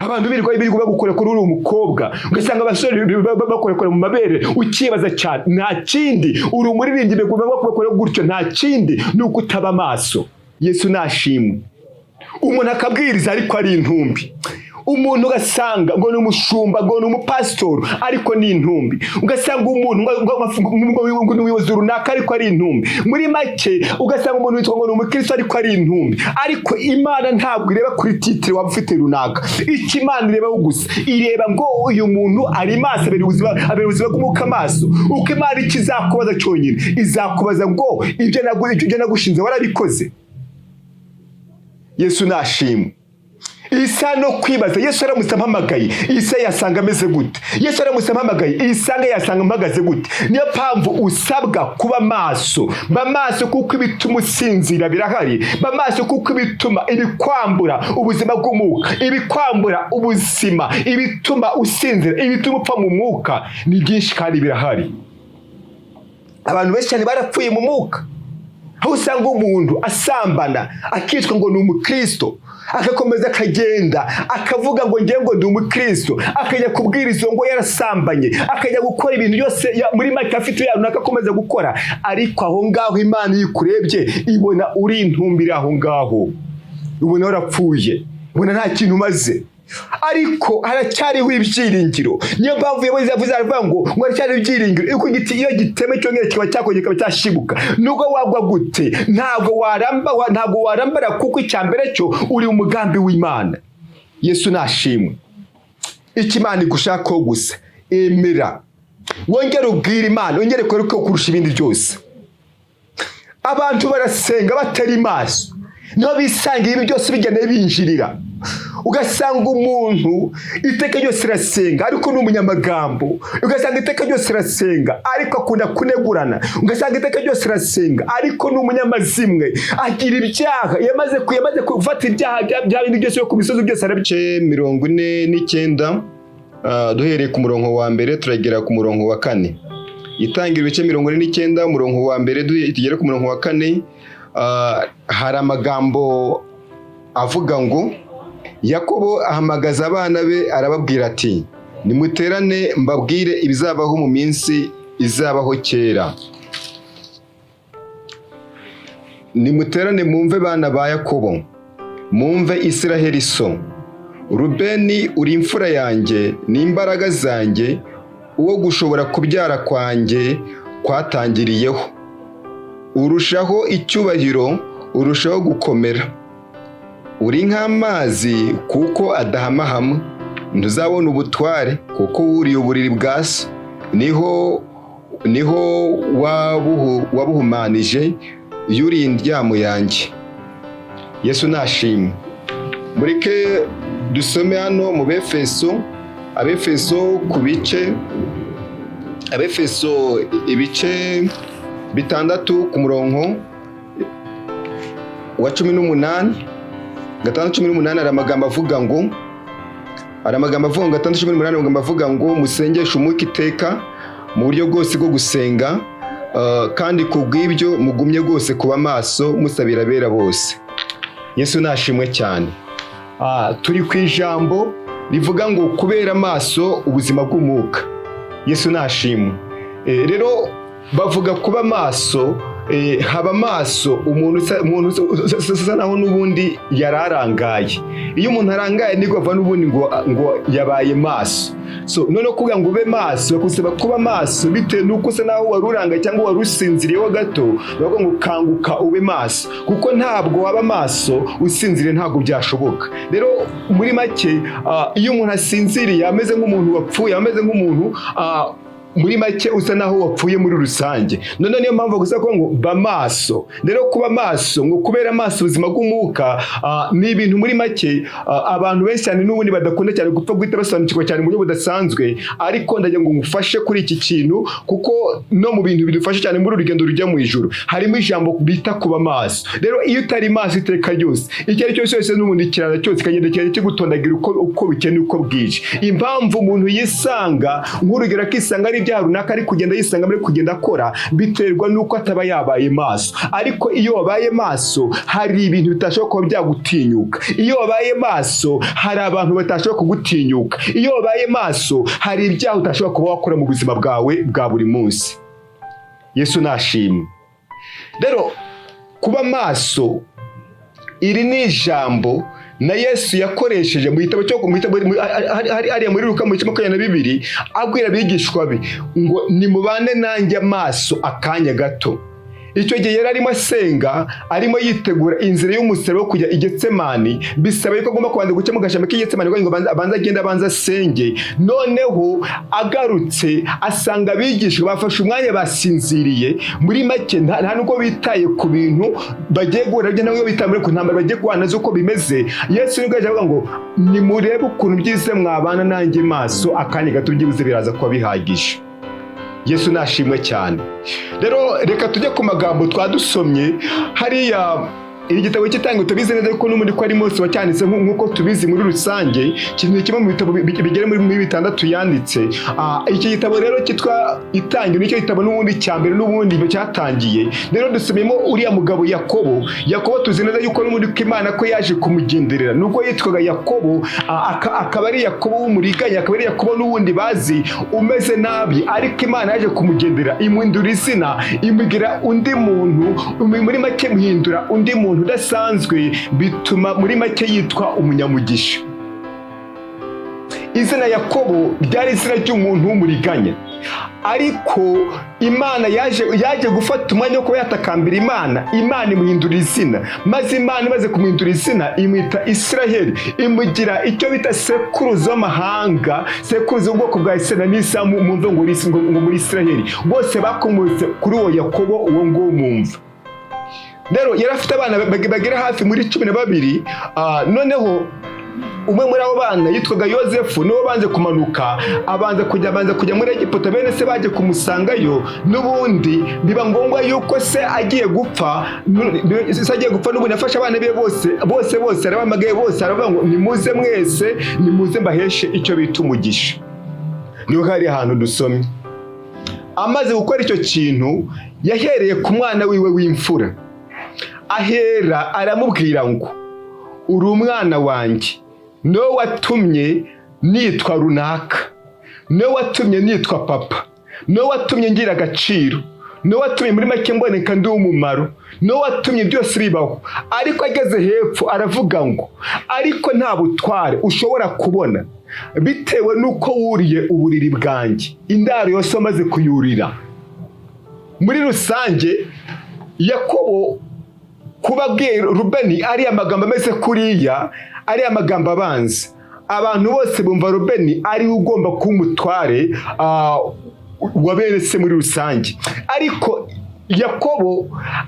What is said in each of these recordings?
abantu birirwa gukorera uri umukobwa, ugasanga abasore bakorera mu mabere, ukibaza cyane nta kindi, uri umuririmbyi bakorera gutyo, nta kindi ni uko utaba maso. Yesu nashimwe. Umuntu akabwiriza ariko ari intumbi, umuntu ugasanga ngo ni umushumba, ngo ni umupasitori ariko ni intumbi, ugasanga umuntu ngo ni umuyobozi runaka ariko ari intumbi. Muri make ugasanga umuntu witwa ngo ni umukristo ariko ari intumbi. Ariko Imana ntabwo ireba kuri titire waba ufite runaka, icyo Imana irebaho gusa ireba ngo uyu muntu ari maso, abera ubuzima bw'umwuka maso. Uko Imana ikizakubaza cyonyine izakubaza ngo ibyo nagushinze warabikoze. Yesu nashimwe. Isa no kwibaza, Yesu aramutse ampamagaye Isa yasanga ameze gute? Yesu aramutse ampamagaye Isanga yasanga mpagaze gute? Niyo mpamvu usabwa kuba maso. Ba maso kuko ibituma usinzira birahari, ba maso kuko ibituma ibikwambura ubuzima bw'umwuka, ibikwambura ubuzima, ibituma usinzira, ibituma upfa mu mwuka ni byinshi kandi birahari. Abantu benshi cyane barapfuye mu mwuka, aho usanga umuntu asambana akitwa ngo ni umukristo, akakomeza akagenda akavuga ngo ngiye ngo ndi umukristo, akajya kubwiriza ngo yarasambanye, akajya gukora ibintu byose muri make afite yantu akakomeza gukora. Ariko aho ngaho Imana yikurebye ibona uri intumbiri, aho ngaho ubona warapfuye, ubona nta kintu umaze. Ariko haracyariho ibyiringiro. Niyo mpamvu yavuze aravuga ngo haracyariho ibyiringiro. Uko igiti iyo giteme cyongera kiba cyakongera kikaba cyashibuka, nubwo wagwa gute ntabwo warambara, kuko icyambere cyo uri umugambi w'Imana. Yesu nashimwe. Iki Imana igushakaho gusa emera, wongere ubwire Imana, wongere ko kurusha ibindi byose. Abantu barasenga batari maso, niho bisanga ibi byose bigenda binjirira. Ugasanga umuntu iteka ryose arasenga ariko ni umunyamagambo, ugasanga iteka ryose arasenga ariko akunda kunegurana, ugasanga iteka ryose arasenga ariko ni umunyamazimwe, agira ibyaha, yamaze gufata ibyaha bya bindi byose yo ku misozi byose arabice. 49 duhereye ku murongo wa mbere turagera ku murongo wa 4. Itangira ibice 49 umurongo wa mbere tugere ku murongo wa 4. Hari amagambo avuga ngo Yakobo ahamagaza abana be arababwira ati nimuterane mbabwire ibizabaho mu minsi izabaho kera. Nimuterane mwumve bana ba Yakobo, mwumve Isiraheli so. Rubeni uri imfura yanjye n'imbaraga zanjye, uwo gushobora kubyara kwanjye kwatangiriyeho. Urushaho icyubahiro, urushaho gukomera. Uri nk'amazi kuko adahamahama, ntuzabona ubutware kuko wuriye uburiri bwa so. Niho wabuhumanije yuri indyamo yanjye. Yesu nashimwe. Mureke dusome hano mu Abefeso ku bice, Abefeso ibice 6 ku murongo wa 18. 18 hari amagambo avuga ngo, musengeshe umwuka iteka mu buryo bwose bwo gusenga, kandi kubw'ibyo mugumye rwose kuba maso musabira abera bose. Yesu nashimwe cyane. Turi ku ijambo rivuga ngo kubera maso ubuzima bw'umwuka. Yesu nashimwe. Rero bavuga kuba maso, haba maso umuntu usa naho n'ubundi yararangaye. Iyo umuntu arangaye niko ava n'ubundi ngo yabaye maso. So none kuvuga ngo ube maso bakusaba kuba maso bitewe nuko usa naho warurangaye cyangwa warusinziriyeho gato, bavuga ngo kanguka ube maso, kuko ntabwo waba maso usinziriye, ntabwo byashoboka. Rero muri make iyo umuntu asinziriye ameze nk'umuntu wapfuye, ameze nk'umuntu muri make usa naho wapfuye muri rusange. None niyo mpamvu gusa ko ngo ba maso. Rero kuba maso ngo kubera maso ubuzima bw'umwuka ni ibintu muri make abantu benshi cyane n'ubundi badakunda cyane gupfa guhita basobanukirwa cyane mu buryo budasanzwe. Ariko ndagira ngo ngufashe kuri iki kintu, kuko no mu bintu bidufasha cyane muri urugendo rujya mu ijuru harimo ijambo bita kuba maso. Rero iyo utari maso iteka ryose, icyo ari cyo cyose n'ubundi kirara cyose kagenda kigutondagira uko bikene uko bwije. Impamvu umuntu yisanga nk'urugero akisanga ari ibyaha runaka ari kugenda yisanga muri kugenda akora, biterwa nuko ataba yabaye maso. Ariko iyo wabaye maso hari ibintu bitashobora kuba byagutinyuka. Iyo wabaye maso hari abantu batashobora kugutinyuka. Iyo wabaye maso hari ibyaha utashobora kuba wakora mu buzima bwawe bwa buri munsi. Yesu nashimwe. Rero kuba maso, iri ni ijambo na Yesu yakoresheje mu gitabo cyo hariya muri Luka 22 abwira abigishwa be ngo nimubane nanjye amaso akanya gato. Icyo gihe yari arimo asenga, arimo yitegura inzira y'umusaraba wo kujya i Getsemani. Bisaba yuko agomba kubanza guca mu gashami k'i Getsemani ngo abanza agenda abanza asenge. Noneho agarutse asanga abigishwa bafashe umwanya basinziriye. Muri make nta nubwo bitaye ku bintu bagiye guhura nabyo, bitamure ku ntambara bagiye guhana z'uko bimeze. Yesu nibwo yaje avuga ngo nimurebe ukuntu byize mwabana nanjye maso akanya gato, byibuze biraza kuba bihagije. Yesu nashimwe cyane. Rero reka tujye ku magambo twadusomye hariya. Igitabo cy'Itangiriro tubizi neza ko n'umundi ko ari Mose wacyanditse nk'uko tubizi muri rusange. Kimwe mu bitabo bigera muri 6 yanditse. Iki gitabo rero cyitwa Itangiriro, nicyo gitabo n'ubundi cyambere n'ubundi cyatangiye. Rero dusomyemo uriya mugabo Yakobo. Yakobo tuzi neza yuko n'umundi ko Imana ko yaje kumugenderera. Nubwo yitwaga Yakobo, akaba ari Yakobo w'umuriganya, akaba ari Yakobo n'ubundi bazi umeze nabi, ariko Imana yaje kumugendera, imuhindura izina, imugira undi muntu. Muri make muhindura undi muntu udasanzwe, bituma muri make yitwa umunyamugisha. Izina Yakobo ryari izina ry'umuntu w'umuriganya, ariko Imana yaje gufata umwanya wo kuba yatakambira Imana imuhindura izina. Maze Imana imaze kumuhindura izina imwita Isiraheli, imugira icyo bita sekuruza w'amahanga, sekuruza w'ubwoko bwa Isiraheli n'isamu mumve ngo muri Isiraheli. Bose bakomotse kuri uwo Yakobo, uwo nguwo mumva. Rero yari afite abana bagera hafi muri 12. Noneho umwe muri abo bana yitwaga Yosefu, niwe banze kumanuka abanza kujya muri Egiputa. Bene se baje kumusangayo, n'ubundi biba ngombwa yuko se agiye gupfa n'ubundi afasha abana be bose arabamagaye, bose aravuga ngo nimuze mwese, nimuze mbaheshe icyo bita umugisha. Niho hari ahantu dusomye. Amaze gukora icyo kintu, yahereye ku mwana wiwe w'imfura. Ahera aramubwira ngo uri umwana wanjye, niwe watumye nitwa runaka, niwe watumye nitwa papa, niwe watumye ngira agaciro, niwe watumye muri make mboneka ndi umumaro, niwe watumye byose bibaho. Ariko ageze hepfo aravuga ngo ariko nta butware ushobora kubona bitewe nuko wuriye uburiri bwanjye, indaro yose amaze kuyurira. Muri rusange Yakobo kubabwiye Rubeni ariya magambo ameze kuriya, ariya magambo abanza, abantu bose bumva Rubeni ari ugomba kuba umutware waberetse muri rusange. Ariko Yakobo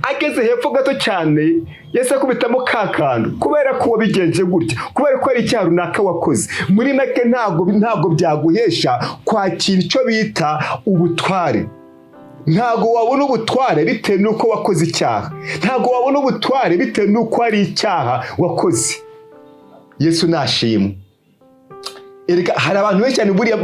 ageze hepfo gato cyane, yese akubitamo kakantu, kubera ko wabigenje gutya, kubera ko ari icyaha runaka wakoze. Muri make ntabwo byaguhesha kwakira icyo bita ubutware. Ntago wabona ubutware bitewe nuko wakoze icyaha. Ntago wabona ubutware bitewe nuko ari icyaha wakoze. Yesu nashimwe. Hari abantu benshi cyane buriya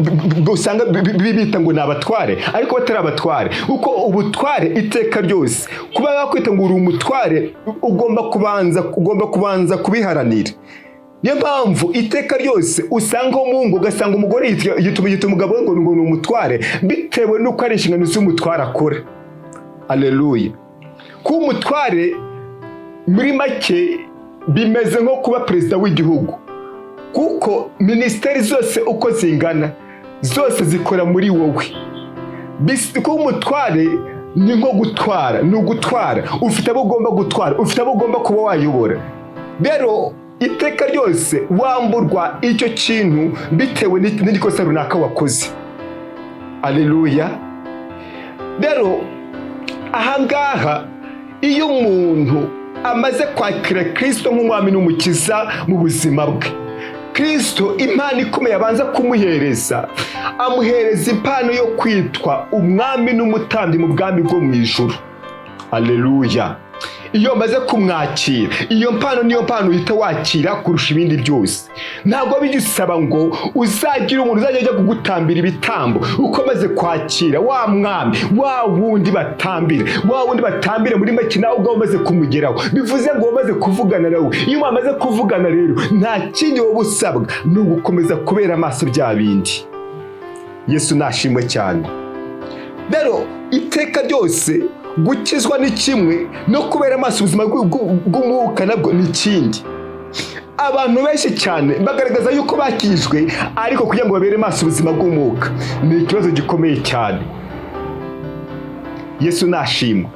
usanga bibita ngo ni abatware, ariko batari abatware. Uko ubutware iteka ryose, kuba wakwita ngo uri umutware, ugomba kubanza kubiharanira. Niyo mpamvu iteka ryose usanga umungu, ugasanga umugore yita umugabo ngo ni umutware, bitewe nuko ari inshingano z'umutware akora. Aleluya. Kuba umutware muri make bimeze nko kuba perezida w'igihugu, kuko minisiteri zose uko zingana zose zikora muri wowe. Kuba umutware ni nko gutwara, ni ugutwara. Ufite abo ugomba gutwara, ufite abo ugomba kuba wayobora. Rero iteka ryose wamburwa icyo kintu bitewe n'igikosa runaka wakoze. Aleluya. Rero ahangaha iyo umuntu amaze kwakira Kristo nk'umwami n'umukiza mu buzima bwe, Kristo impano ikomeye abanza kumuhereza, amuhereza impano yo kwitwa umwami n'umutambyi mu bwami bwo mu ijuru. Aleluya. iyo maze kumwakira, iyo mpano niyo mpano uhita wakira kurusha ibindi byose. Ntabwo bijusaba ngo uzagira umuntu uzajya ajya kugutambira ibitambo ukomeze kwakira wa mwami, wa wundi batambira muri make nawe ubwo umaze kumugeraho. Bivuze ngo umaze kuvugana nawe. Iyo wamaze kuvugana rero nta kindi wowe usabwa ni ugukomeza kubera amaso bya bindi. Yesu nashimwe cyane. Rero iteka ryose gukizwa ni kimwe, no kubera amaso ubuzima bw'umwuka nabwo ni ikindi. Abantu benshi cyane bagaragaza yuko bakijwe, ariko kugira ngo babere maso ubuzima bw'umwuka ni ikibazo gikomeye cyane. Yesu nashimwe.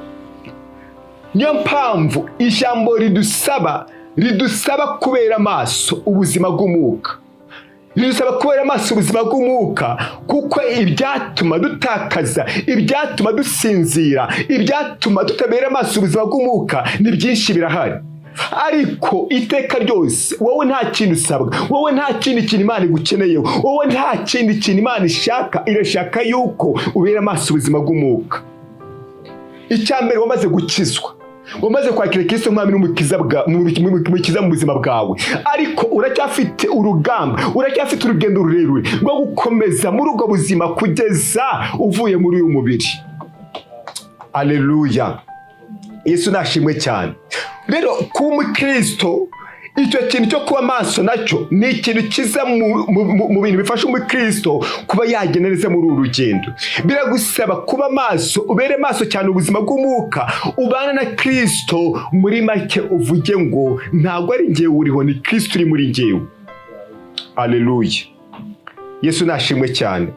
Niyo mpamvu ijambo ridusaba kubera maso ubuzima bw'umwuka. Ridusaba kubera maso ubuzima bw'umwuka, kuko ibyatuma dutakaza, ibyatuma dusinzira, ibyatuma tutabera amaso ubuzima bw'umwuka ni byinshi birahari. Ariko iteka ryose wowe nta kintu usabwa, wowe nta kindi kintu Imana igukeneyeho, wowe nta kindi kintu Imana ishaka. Irashaka yuko ubera amaso ubuzima bw'umwuka. Icyambere, wamaze gukizwa, wamaze kwakira Kristo nk'umwami n'umukiza mu buzima bwawe, ariko uracyafite urugamba, uracyafite urugendo rurerure rwo gukomeza muri ubwo buzima kugeza uvuye muri uyu mubiri. Aleluya. Yesu nashimwe cyane. Rero kuba umukristo, icyo kintu cyo kuba maso nacyo ni ikintu kiza mu bintu bifasha umukristo kuba yagenda neza muri uru rugendo. Biragusaba kuba maso, ubere maso cyane ubuzima bw'umwuka, ubana na Kristo. Muri make uvuge ngo ntabwo ari njyewe uriho, ni Kristo uri muri njyewe. Aleluya. Yesu nashimwe cyane.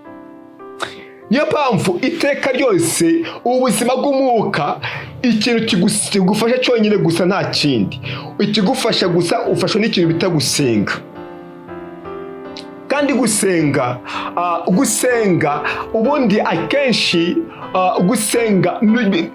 Niyo mpamvu iteka ryose ubuzima bw'umwuka, ikintu kigufasha cyonyine gusa nta kindi. Ikigufasha gusa, ufashwa n'ikintu bita gusenga. Kandi gusenga ubundi akenshi gusenga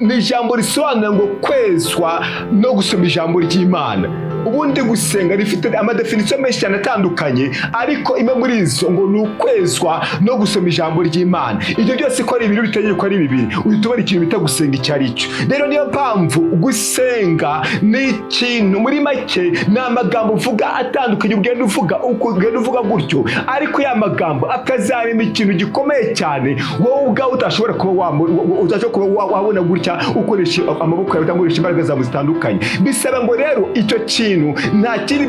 ni ijambo risobanura ngo kwezwa no gusoma ijambo ry'Imana. Ubundi gusenga rifite amadefinisiyo menshi cyane atandukanye, ariko imwe muri izo ngo ni ukwezwa no gusoma ijambo ry'Imana. Ibyo byose ko ari ibintu bitegeye ko ari bibiri, uhita ubona ikintu bita gusenga icyo ari cyo. Rero niyo mpamvu gusenga ni ikintu muri make, ni amagambo uvuga atandukanye, ugenda uvuga gutyo, ariko ya magambo akazarema ikintu gikomeye cyane wowe ubwawe udashobora kuba wabona gutya ukoresha amaboko yawe cyangwa ukoresha imbaraga zawe zitandukanye. Bisaba ngo rero icyo kintu nta kindi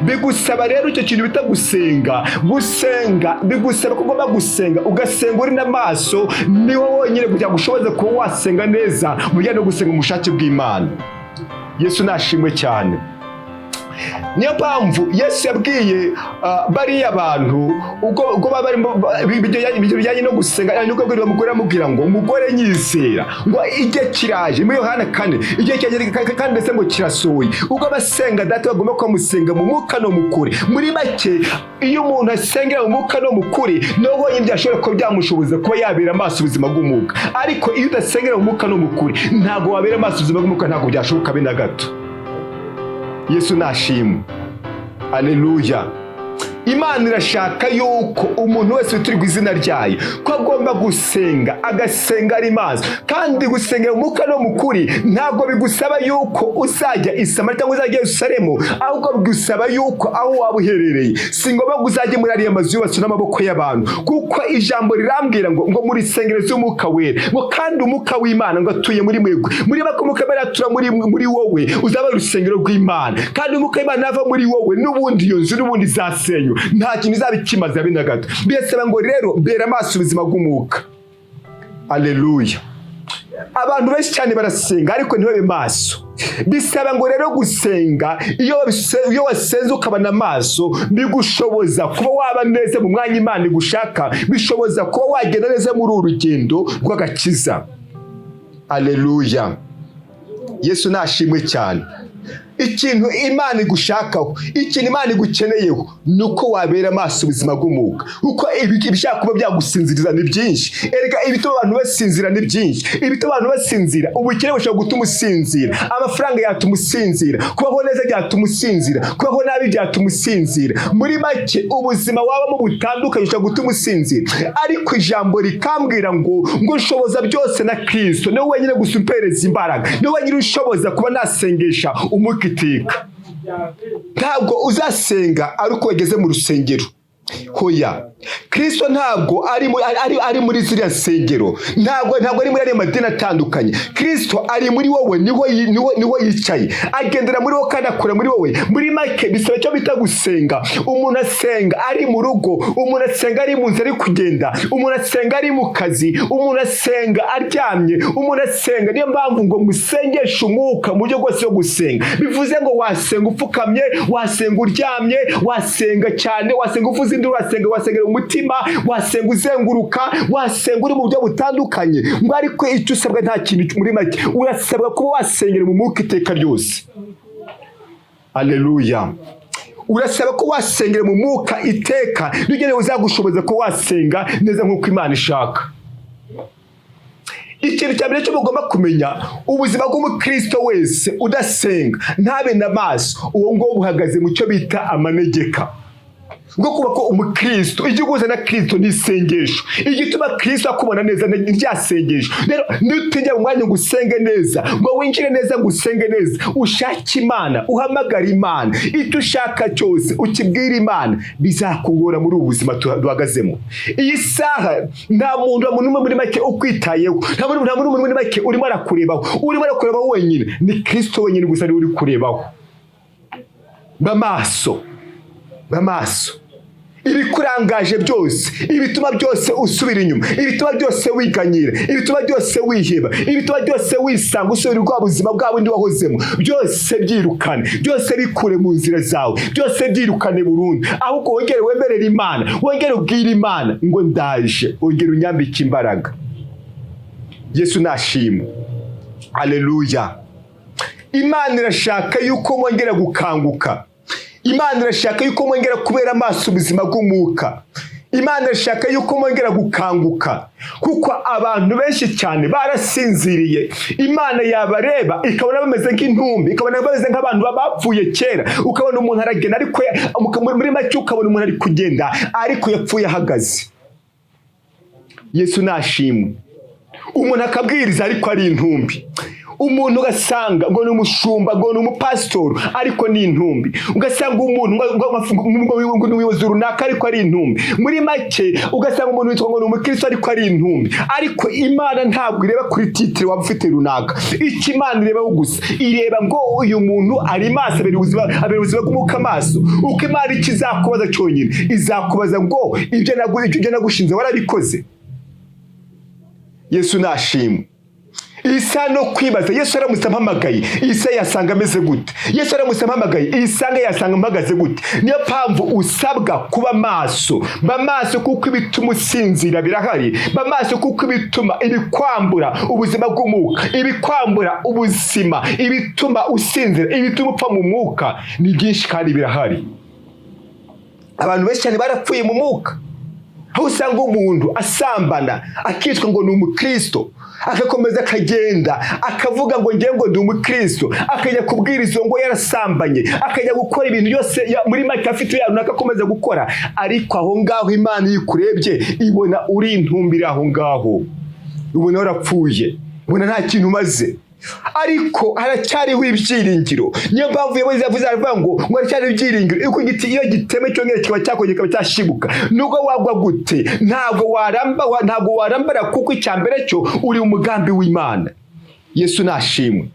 bigusaba rero icyo kintu bita gusenga. Bigusaba ko ugomba gusenga, ugasenga uri n'amaso. Ni wowe wonyine kugira ngo ushoboze kuba wasenga neza mu bijyanye no gusenga umushake bw'Imana. Yesu nashimwe cyane. Niyo mpamvu Yesu yabwiye bariya bantu ubwo bijyanye no gusenga, nubwo bwira umugore amubwira ngo umugore nyizera, ngo igihe kiraje. Muri Yohana 4 igihe kiraje kandi ndetse ngo kirasohoye, ubwo abasenga data bagomba ko musenga mu mwuka no mu kuri. Muri make iyo umuntu asengera mu mwuka no mu kuri, noho ibyo ashobora ko byamushoboza kuba yabera amaso ubuzima bw'umwuka. Ariko iyo udasengera mu mwuka no mu kuri, ntabwo wabera amaso ubuzima bw'umwuka, ntabwo byashoboka be na gato. Yesu nashimwe. Aleluya. Imana irashaka yuko umuntu wese witirirwa izina ryayo ko agomba gusenga, agasenga ari maso. Kandi gusengera umwuka no mu kuri ntabwo bigusaba yuko uzajya i Samariya cyangwa uzajya i Yerusalemu, ahubwo bigusaba yuko aho waba uherereye, si ngombwa ngo uzajye muri ariya mazu yubatswe n'amaboko y'abantu, kuko ijambo rirambwira ngo muri sengero z'umwuka wera, ngo kandi umwuka w'Imana ngo atuye muri mwebwe. Muri bako umwuka wera atura muri wowe, uzaba urusengero rw'Imana. Kandi umwuka w'Imana ava muri wowe, n'ubundi iyo nzu n'ubundi zasenywa, nta kintu izaba ikimaze habe na gato. Bisaba ngo rero bera amaso ubuzima bw'umwuka. Aleluya. Abantu benshi cyane barasenga ariko ntibabe maso. Bisaba ngo rero gusenga, iyo wasenze ukabana amaso, bigushoboza kuba waba neza mu mwanya Imana igushaka, bishoboza kuba wagenda neza muri uru rugendo rw'agakiza. Aleluya. Yesu nashimwe cyane. ikintu Imana igushakaho, ikintu Imana igukeneyeho, nuko wabera maso ubuzima bw'umwuka. Kuko ibishaka kuba byagusinziriza ni byinshi. Erega ibituma abantu basinzira ni byinshi. Ibituma abantu basinzira, ubukene bushobora gutuma usinzira, amafaranga yatuma usinzira, kubaho neza byatuma usinzira, kubaho nabi byatuma usinzira. Muri make ubuzima wabamo butandukanye bushobora gutuma usinzira. Ariko ijambo rikambwira ngo ushoboza byose na Kristo, niwe wenyine gusa umpereza imbaraga, niwe wenyine ushoboza kuba nasengesha umwuka iteka. Ntabwo uzasenga ari uko wageze mu rusengero. Hoya, Kristo ntabwo ari muri ziriya nsengero, ntabwo ari muri ariya madini atandukanye. Kristo ari muri wowe, niho yicaye, agendera muri wowe kandi akora muri wowe. Muri make bisaba icyo bita gusenga. Umuntu asenga ari mu rugo, umuntu asenga ari mu nzira ari kugenda, umuntu asenga ari mu kazi, umuntu asenga aryamye, umuntu asenga. Niyo mpamvu ngo musengeshe umwuka mu buryo bwose bwo gusenga. Bivuze ngo wasenga upfukamye, wasenga uryamye, wasenga cyane, wasenga uvuze induru, wasengera umutima, wasenga uzenguruka, wasenga uri mu buryo butandukanye. Ngo ariko icyo usabwa nta kintu muri make, urasabwa kuba wasengera mu mwuka iteka ryose. Aleluya. Urasaba ko wasengera mu mwuka iteka, nugene uzagushoboza ko wasenga neza nk'uko Imana ishaka. Ikintu cya mbere cyo mugomba kumenya, ubuzima bw'umukristo wese udasenga ntabe na maso, uwo ngo buhagaze mu cyo bita amanegeka. Ngo kuba ko umukristo, igiguza na Kristo ni isengesho. Igituma Kristo akubona neza ni rya sengesho. Rero nutujya mu mwanya ngo usenge neza, ngo winjire neza, ngo usenge neza, ushake Imana, uhamagara Imana, icyo ushaka cyose ukibwira Imana, bizakugora muri ubu buzima duhagazemo. Iyi saha nta muntu muri make ukwitayeho, nta muntu muri make urimo arakurebaho wenyine. Ni Kristo wenyine gusa niwe uri kurebaho. Bamaso ibikurangaje byose, ibituma byose usubira inyuma, ibituma byose wiganyira, ibituma byose wiheba, ibituma byose wisanga usubira rwa buzima bwa bundi wahozemo, byose byirukane, byose bikure mu nzira zawe, byose byirukane burundu. Ahubwo wongere wemerera Imana, wongere ubwire Imana ngo ndaje, wongere unyambike imbaraga. Yesu nashimwe. Aleluya. Imana irashaka yuko mwongera gukanguka. Imana irashaka yuko mwongera kubera maso ubuzima bw'umwuka. Imana irashaka yuko mwongera gukanguka, kuko abantu benshi cyane barasinziriye. Imana yabareba ikabona bameze nk'intumbi, ikabona bameze nk'abantu bapfuye kera. Ukabona umuntu aragenda ariko muri make ukabona umuntu ari kugenda ariko yapfuye ahagaze. Yesu nashimwe. Umuntu akabwiriza ariko ari intumbi. Umuntu ugasanga ngo ni umushumba, ngo ni umupasitori ariko ni intumbi. Ugasanga umuntu ngo ni umuyobozi runaka ariko ari intumbi. Muri make ugasanga umuntu witwa ngo ni umukristo ariko ari intumbi. Ariko Imana ntabwo ireba kuri titire waba ufite runaka. Icyo Imana irebaho gusa, ireba ngo uyu muntu ari maso, abera ubuzima bw'umwuka maso. Uko Imana ikizakubaza cyonyine, izakubaza ngo ibyo nagushinze warabikoze. Yesu nashimwe. Isa no kwibaza, Yesu aramutse ampamagaye, Isa yasanga ameze gute? Yesu aramutse ampamagaye, Isa yasanga mpagaze gute? Niyo mpamvu usabwa kuba maso. Ba maso kuko ibituma usinzira birahari. Ba maso kuko ibituma ibikwambura ubuzima bw'umwuka, ibikwambura ubuzima, ibituma usinzira, ibituma upfa mu mwuka ni byinshi kandi birahari. Abantu benshi cyane barapfuye mu mwuka. Aho usanga umuntu asambana akitwa ngo ni umukristo, akakomeza akagenda akavuga ngo ngiye ngo ndi umukristo, akajya kubwiriza ngo yarasambanye, akajya gukora ibintu byose muri make afite runaka akomeza gukora. Ariko aho ngaho Imana yikurebye ibona uri intumbira, aho ngaho ubona warapfuye, ubona nta kintu umaze. Ariko haracyariho ibyiringiro. Niyo mpamvu yavuze aravuga ngo haracyariho ibyiringiro. Uko igiti iyo giteme cyongera kiba cyakongera kikaba cyashibuka. Nubwo wagwa gute ntabwo warambara, kuko icyambere cyo uri umugambi w'Imana. Yesu nashimwe.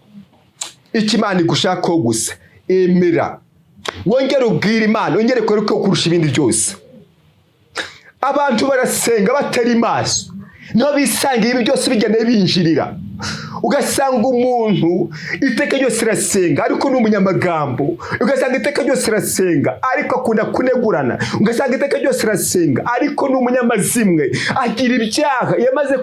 Iki Imana igushakaho gusa, emera, wongere ubwire Imana, wongere kwereka kurusha ibindi byose. Abantu barasenga batari maso, niho bisanga ibi byose bigenda binjirira. ugasanga umuntu iteka ryose arasenga ariko ni umunyamagambo, ugasanga iteka ryose arasenga ariko akunda kunegurana, ugasanga iteka ryose arasenga ariko ni umunyamazimwe, agira ibyaha, yamaze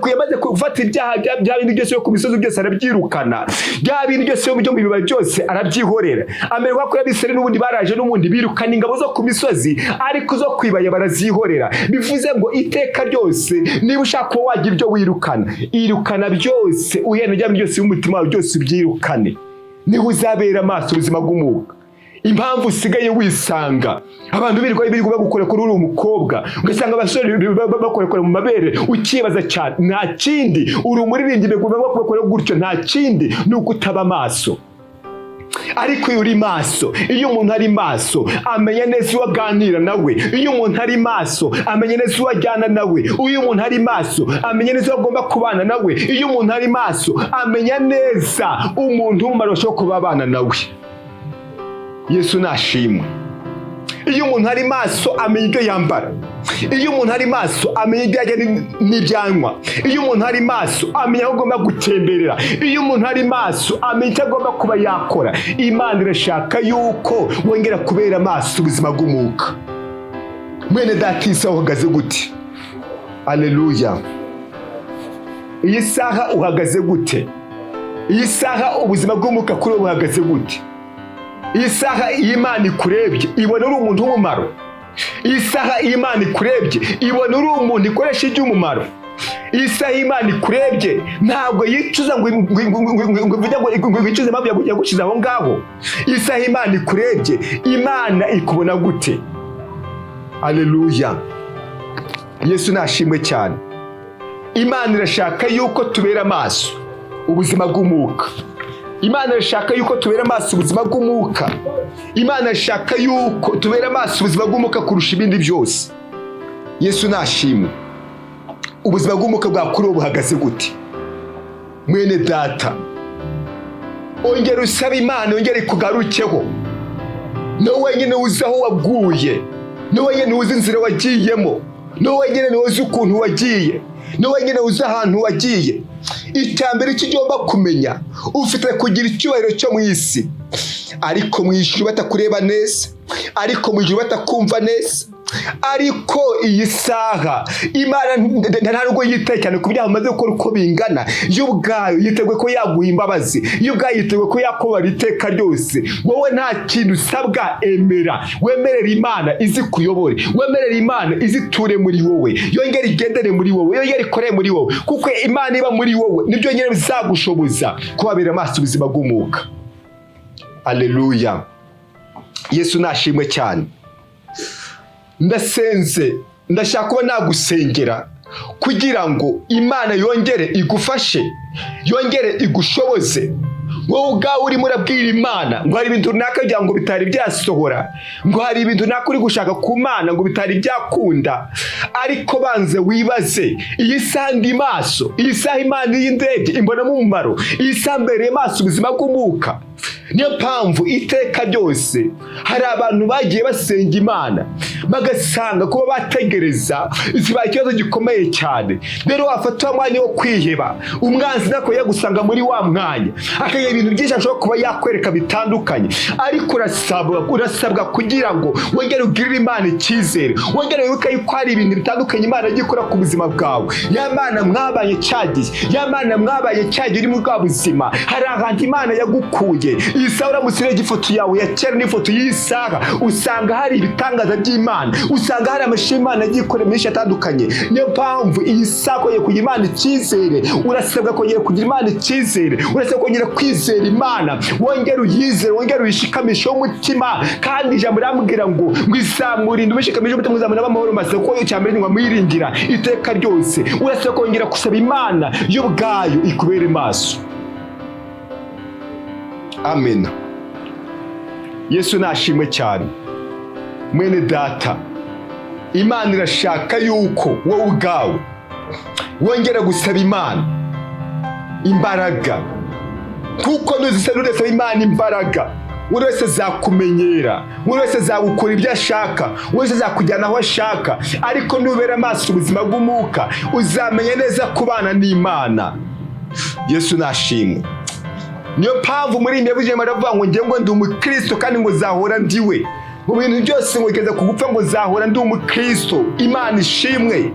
gufata ibyaha bya bindi byose ku misozi byose arabyirukana, bya bindi byose byo mu biba byose arabyihorera. Amerwa ko Abisirayeli n'ubundi baraje n'ubundi birukana ingabo zo ku misozi ariko zo kwibaya barazihorera. Bivuze ngo iteka ryose niba ushaka ko wagira ibyo irukana byose, uhene bya byose umutima wawe byose ubyirukane, niho uzabera amaso ubuzima bw'umwuka. Impamvu usigaye wisanga abantu birirwa bagukora kuri uri umukobwa, ugasanga abasore bakora mu mabere, ukibaza cyane, nta kindi uri umuririmbyi bakora gutyo, nta kindi ni uko utaba maso. Ariko iyo uri maso, iyo umuntu ari maso amenya neza uwo aganira nawe, iyo umuntu ari maso amenya neza uwo ajyana nawe, iyo umuntu ari maso amenya neza uwo agomba kubana nawe, iyo umuntu ari maso amenya neza umuntu w'umumaro ashobora kuba abana nawe. Yesu nashimwe. Iyo umuntu ari maso amenya ibyo yambara, iyo umuntu ari maso amenya ibyo ajya n'ibyanywa, iyo umuntu ari maso amenya aho agomba gutemberera, iyo umuntu ari maso amenya icyo agomba kuba yakora. Imana irashaka yuko wongera kubera maso ubuzima bw'umwuka. Mwene data, iyi saha uhagaze gute? Aleluya. Iyi saha uhagaze gute? Iyi saha ubuzima bw'umwuka kuri wowe buhagaze gute? Iyi saha Imana ikurebye ibona uri umuntu w'umumaro. Iyi saha Imana ikurebye ibona uri umuntu ikoresha iby'umumaro. Iyi saha Imana ikurebye ntabwo yicuza ngo yicuze impamvu yagushyize aho ngaho. Iyi saha Imana ikurebye, Imana ikubona gute? Aleluya. Yesu nashimwe cyane. Imana irashaka yuko tubera amaso ubuzima bw'umwuka. Imana irashaka yuko tubera amaso ubuzima bw'umwuka. Imana irashaka yuko tubera amaso ubuzima bw'umwuka kurusha ibindi byose. Yesu nashimwe. Ubuzima bw'umwuka bwakuri buhagaze gute? Mwene data, ongera usaba Imana, ongera ikugarukeho. No wenyine uzi aho waguye, no wenyine uzi inzira wagiyemo, no wenyine uzi ukuntu wagiye, no wenyine uzi ahantu wagiye. Icyambere cy'igomba kumenya, ufite kugira icyubahiro cyo mu isi, ariko mu ijuru batakureba neza, ariko mu ijuru batakumva neza. Ariko iyi saha Imana ntabwo yitaye cyane ku byaha umaze gukora uko bingana. Yo ubwayo yiteguye ko yaguha imbabazi, yo ubwayo yiteguye ko yakubara iteka ryose. Wowe nta kintu usabwa, emera, wemerera Imana izi kuyobore, wemerera Imana iziture muri wowe, yongere igendere muri wowe, yongere ikore muri wowe, kuko Imana iba muri wowe nibyo nyine bizagushoboza kubabera amaso ubuzima bw'umwuka. Aleluya. Yesu nashimwe cyane. Ndasenze, ndashaka kuba nagusengera kugira ngo Imana yongere igufashe, yongere igushoboze. Wowe ubwawe urimo urabwira Imana ngo hari ibintu runaka kugira ngo bitari byasohora, ngo hari ibintu runaka uri gushaka ku Mana ngo bitari byakunda. Ariko banze wibaze, iyi saha ndi maso, iyi saha Imana y'indebye imbonamo umumaro, iyi saha mbereye maso ubuzima bw'umwuka. Niyo mpamvu iteka ryose hari abantu bagiye basenga Imana bagasanga kuba bategereza zibaye ikibazo gikomeye cyane. Rero wafata umwanya wo kwiheba, umwanzi nako yagusanga muri wa mwanya, akagira ibintu byinshi ashobora kuba yakwereka bitandukanye. Ariko urasabwa kugira ngo wongere ugirire Imana icyizere, wongere wibuke yuko hari ibintu bitandukanye Imana yagiye ikora ku buzima bwawe. Ya Mana mwabanye cyagiye, ya Mana mwabanye cyagiye uri mu bwa buzima, hari ahantu Imana yagukuye. Iyi saha uramutse ureba ifoto yawe ya kera n'ifoto y'iyi saha, usanga hari ibitangaza by'Imana, usanga hari amashimwe Imana yagiye ikora menshi atandukanye. Niyo mpamvu iyi saha kongera kugira Imana icyizere, urasabwa kongera kugira Imana icyizere, urasabwa kongera kwizera Imana, wongere uyizere, wongere uyishikamishe umutima. Kandi ijambo riramubwira ngo izamurinde ubishikamishe umutima, uzamura amahoro masa, kuko icyambere ngo mwiringira iteka ryose. Urasabwa kongera gusaba Imana yo ubwayo ikubere maso. Amen. Yesu nashimwe cyane. Mwene data, Imana irashaka yuko wowe ubwawe wongera gusaba Imana imbaraga, kuko nuzisaba Imana imbaraga, buri wese azakumenyera, buri wese azagukora ibyo ashaka, buri wese azakujyana aho ashaka. Ariko nubera amaso ubuzima bw'umwuka, uzamenya neza kubana n'Imana. Yesu nashimwe. Niyo mpamvu muri iyi Bw'Imana aravuga ngo ngiye ngo ndi umukristo kandi ngo zahora ndiwe. Mu bintu byose ngo igeza kugupfa ngo zahora ndi umukristo. Imana ishimwe.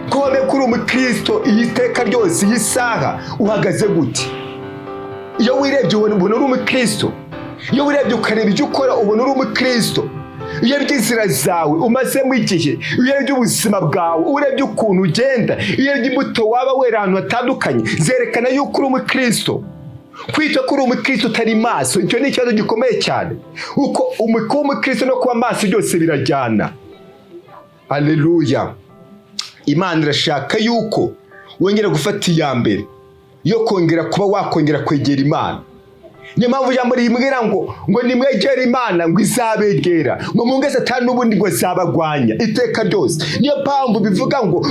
Kone kuri umukristo iyi teka ryose iyi saha uhagaze gute? Iyo wirebye ubona uri umukristo. Iyo wirebye ukareba ibyo ukora ubona uri umukristo. Iyo urebye inzira zawe umazemo igihe, iyo urebye ubuzima bwawe, urebye ukuntu ugenda, iyo urebye imbuto waba wera ahantu hatandukanye, zerekana yuko uri umukristo. Kwita kuri umukristo utari maso, icyo ni ikibazo gikomeye cyane. Uko kuba umukristo no kuba maso byose birajyana. Haleluya. Imana irashaka yuko wongera gufata iya mbere yo kongera kuba wakongera kwegera Imana. Niyo mpamvu ijambo rimbwira ngo nimwegere Imana ngo izabegera, ngo munge Satani n'ubundi ngo azabagwanya iteka ryose. Niyo mpamvu bivuga ngo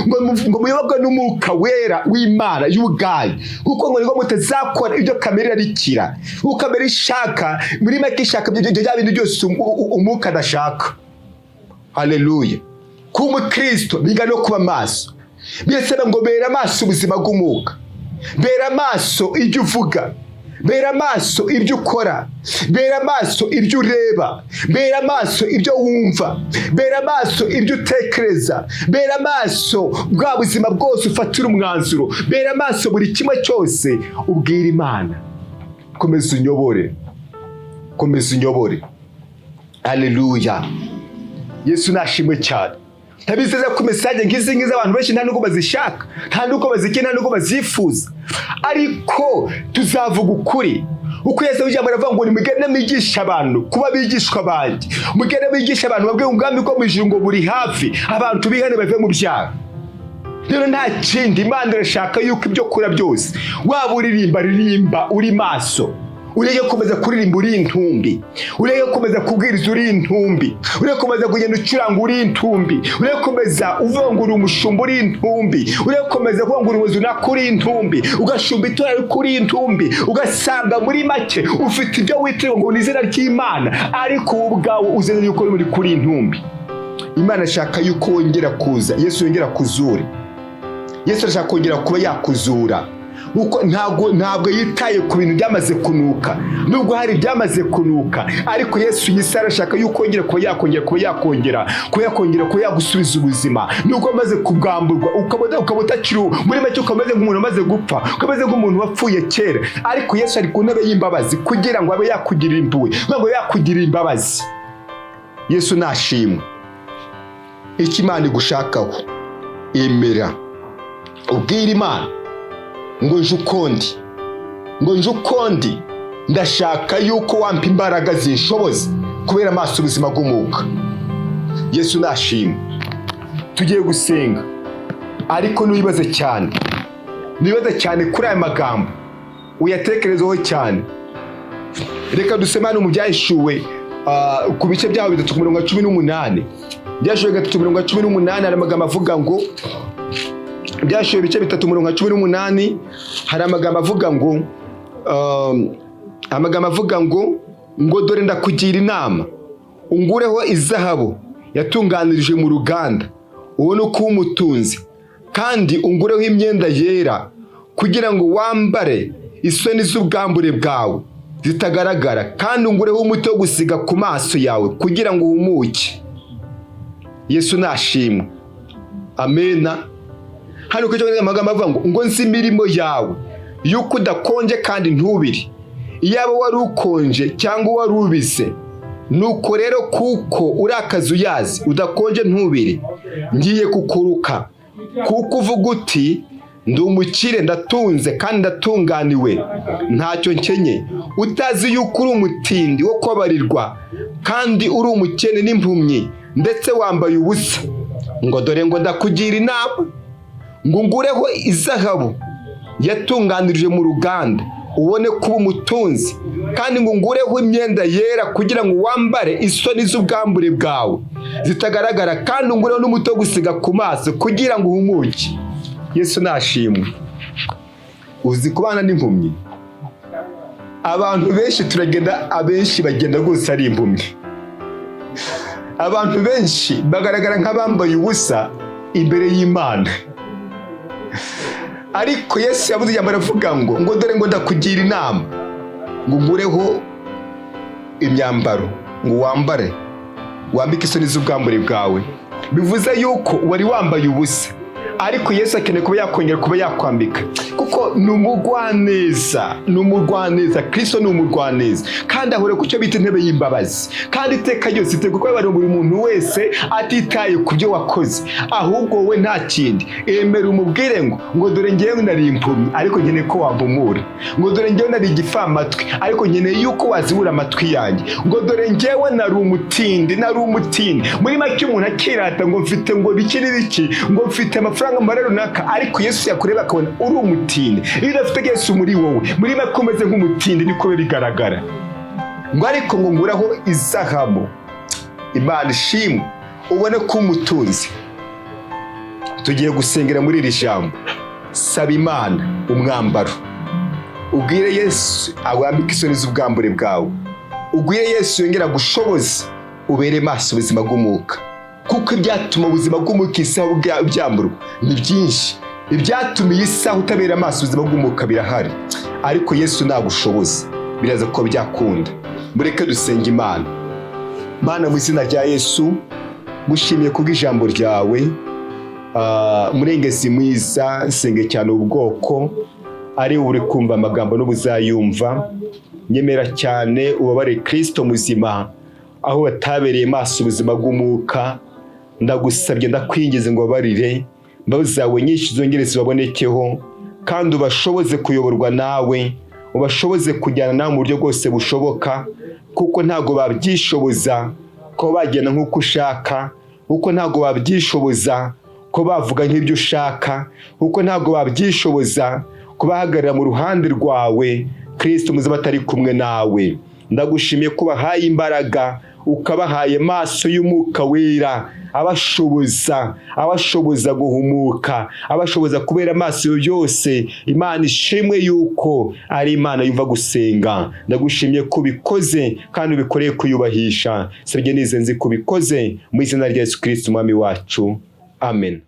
muyoborwe n'Umwuka wera w'Imana y'ubwayo, kuko ngo mutazakora ibyo kamere irarikira. Kuko kamere ishaka, muri make ishaka bya bintu byose Umwuka adashaka. Haleluya. Kuba umukristo biga no kuba maso. Birasaba ngo bera amaso ubuzima bw'Umwuka, bera amaso ibyo uvuga, bera amaso ibyo ukora, bera amaso ibyo ureba, bera amaso ibyo wumva, bera amaso ibyo utekereza, bera amaso bwa buzima bwose ufatira umwanzuro, bera amaso buri kimwe cyose ubwira Imana. Komeza unyobore, komeza unyobore. Haleluya. Yesu nashimwe cyane. Tabizeza ku message ngizi abantu benshi nta nuko bazishaka, nta nuko bazikina, nta nuko bazifuza, ariko tuzavuga ukuri. Uko Yesu ijambo aravuga ngo nimugende mwigisha abantu kuba bigishwa abandi, mugende bigisha abantu babwe umugambi ko mu ijuru ngo buri hafi, abantu bihane bave mu byaha. Rero nta kindi Imana irashaka yuko ibyo kura byose waba uririmba uri maso. Ureke komeza kuririmba uri intumbi, ureke komeza kubwiriza uri intumbi, ureke komeza kugenda ucuranga uri intumbi, ureke komeza uvuga ngo uri umushumba uri intumbi, ureke komeza kuvuga ngo uri umuzunaka uri intumbi, ugashumba itorero kuri intumbi, ugasanga muri make ufite ibyo witiriwe ngo ni izina ry'Imana, ariko wowe ubwawe uzeze yuko uri kuri intumbi. Imana ashaka yuko wongera kuza, Yesu yongera kuzura. Yesu ashaka kongera kuba yakuzura. Uko ntabwo yitaye ku bintu byamaze kunuka, nubwo hari byamaze kunuka, ariko Yesu yisara ashaka yuko yakongera kuba yagusubiza ubuzima. Nubwo amaze kubwamburwa ukaba utakiri muri make, ukameze nk'umuntu amaze gupfa, ukameze nk'umuntu wapfuye kera, ariko Yesu ari ku ntebe y'imbabazi kugira ngo abe yakugirira impuhwe, ngo yakugirira imbabazi. Yesu nashimwe. Icyo Imana igushakaho, emera ubwira Imana ngo nje ukondi, ndashaka yuko wampa imbaraga zinshoboza kubera amaso ubuzima bw'Umwuka. Yesu nashimwe. Tugiye gusenga, ariko nibaze cyane kuri aya magambo, uyatekerezeho cyane. Reka duseme hano mu Byahishuwe ku bice byaho 3:18. Byashuwe 3:18 hari amagambo avuga ngo, Byashuwe ibice 3:18 hari amagambo avuga ngo dore ndakugira inama, ungureho izahabu yatunganirijwe mu ruganda, ubone uko umutunzi, kandi ungureho imyenda yera kugira ngo wambare isoni z'ubwambure bwawe zitagaragara, kandi ungureho umuti wo gusiga ku maso yawe kugira ngo uhumuke. Yesu nashimwe. Amena. Hano kuko amagambo avuga ngo nzi imirimo yawe yuko udakonje kandi ntubiri, iyaba wari ukonje cyangwa wari ubise. Nuko rero kuko uri akazi uyazi, udakonje ntubiri, ngiye kukuruka, kuko uvuga uti ndi umukire, ndatunze kandi ndatunganiwe, ntacyo nkenye, utazi yuko uri umutindi wo kubabarirwa kandi uri umukene n'impumyi, ndetse wambaye ubusa. Ngo dore ngo ndakugira inama, ngo ungureho izahabu yatunganirije mu ruganda, ubone kuba umutunzi, kandi ngo ungureho imyenda yera kugira ngo wambare isoni z'ubwambure bwawe zitagaragara, kandi ungureho n'umuti wo gusiga ku maso kugira ngo uhumuke. Yesu nashimwe. Uzi kubana n'impumyi? Abantu benshi turagenda, abenshi bagenda rwose ari impumyi. Abantu benshi bagaragara nk'abambaye ubusa imbere y'Imana. ariko Yesu yavuze ijambo aravuga ngo dore ngo ndakugira inama ngo ngureho imyambaro ngo wambike isoni z'ubwambure bwawe. Bivuze yuko wari wambaye ubusa, ariko Yesu akeneye kuba yakongera kuba yakwambika, kuko ni umugwaneza. Kristo ni umugwaneza, kandi ahora ku cyo bita intebe y'imbabazi, kandi iteka ryose iteka kubabarira buri muntu wese atitaye ku byo wakoze, ahubwo wowe nta kindi emera umubwire ngo dore ngewe nari impumyi ariko nkeneye ko wampumura, ngo dore ngewe nari igipfamatwi ariko nkeneye yuko wazibura amatwi yanjye, ngo dore ngewe nari umutindi. Muri make umuntu akirata ngo mfite ngo biki n'ibiki, ngo mfite amafaranga mbare runaka, ariko Yesu yakureba akabona uri umutindi. Iyo udafite Yesu muri wowe, muri make umeze nk'umutindi, niko bigaragara. Ngo ariko ngo nguraho izahabu, Imana ishimwe, ubone ko umutunzi. Tugiye gusengera muri iri jambo. Saba Imana umwambaro, ubwire Yesu awambike isoni z'ubwambure bwawe, ubwire Yesu yongera gushoboza ubere maso ubuzima bw'umwuka, kuko ibyatuma ubuzima bw'umwuka isaho byamburwa ni byinshi. Ibyatuma iyi saha utabera amaso ubuzima bw'umwuka birahari, ariko Yesu nagushoboza biraza ko byakunda. Mureke dusenge Imana. Mana, mu izina rya Yesu gushimiye kubw'ijambo ryawe, murengezi mwiza, nsenge cyane ubwoko ari uri kumva amagambo n'ubuzayumva. Nyemera cyane ubabare Kristo muzima aho watabereye maso ubuzima bw'umwuka. Ndagusabye ndakwingize ngo babarire, imbabazi zawe nyinshi zongere zibabonekeho, kandi ubashoboze kuyoborwa nawe, ubashoboze kujyana nawe mu buryo bwose bushoboka, kuko ntago babyishoboza ko bagenda nk'uko ushaka, kuko ntago babyishoboza ko bavuga nk'ibyo ushaka, kuko ntago babyishoboza ko bahagarara mu ruhande rwawe. Kristo muzima atari kumwe nawe. Ndagushimiye ko bahaye imbaraga, ukabahaye maso y'umwuka wera, abashoboza guhumuka, abashoboza kubera amaso byose. Imana ishimwe yuko ari Imana yumva gusenga. Ndagushimiye ko bikoze kandi ubikoreye kuyubahisha. Sabye nize nzi ko bikoze mu izina rya Yesu Kristo umwami wacu. Amen.